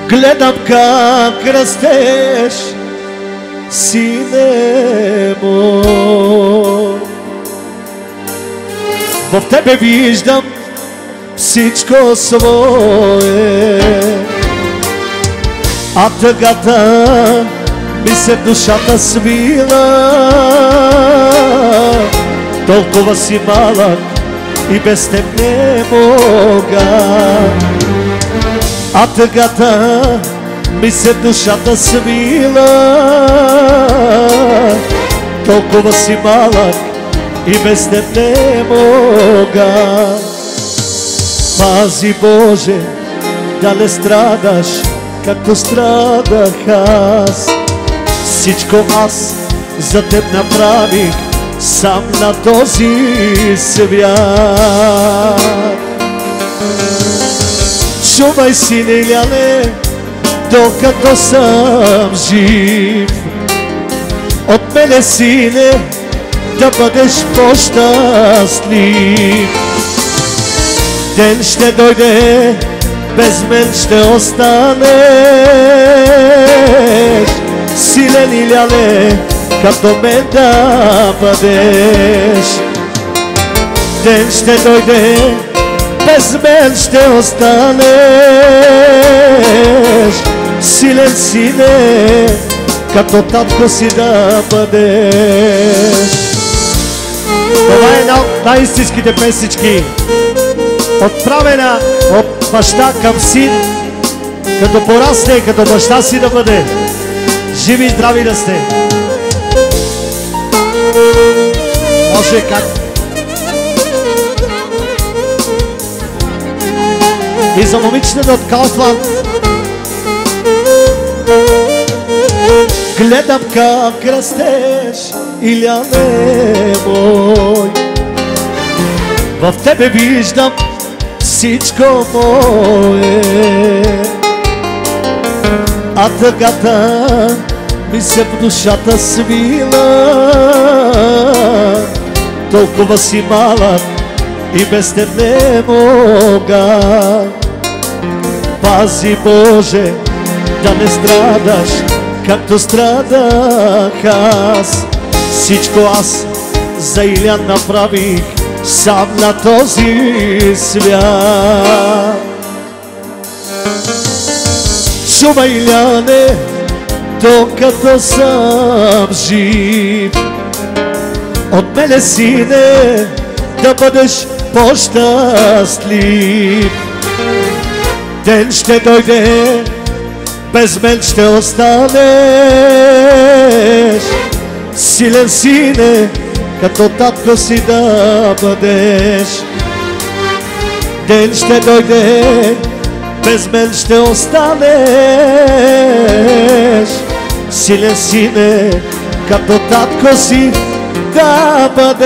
Гледам как растеш, сине мой. В тебе виждам всичко свое, а тъгата ми се в душата свила. Толкова си малък и без теб не мога, а тъгата ми се в душата свила. Толкова си малък и без теб не мога. Пази Боже да не страдаш, както страдах аз. Всичко аз за теб направих сам на този свят. Чувай, сине Иляне, докато съм жив. От мене, сине, да бъдеш по-щастлив. Ден ще дойде, без мен ще останеш. Силен Иляне, като мен да бъдеш. Ден ще дойде, без мен ще останеш. Силен сине, като татко си да бъдеш. Това е една от най-истинските песички, отправена от баща към син, като порасне, като баща си да бъде. Живи и здрави да сте! Може как? И за момичетата от Кауфланд. Гледам как растеш, Иляне мой. В тебе виждам всичко мое, а тъгата ми се в душата свила. Толкова си малък и без теб не мога. Пази Боже да не страдаш, както страдах аз. Всичко аз за Илян направих сам на този свят. Чувай, Иляне, докато съм жив. От мене, сине, да бъдеш по-щастлив. Ден ще дойде, без мен ще останеш. Силен сине, като татко си да бъдеш. Ден ще дойде, без мен ще останеш. Силен сине, като татко си да бъдеш.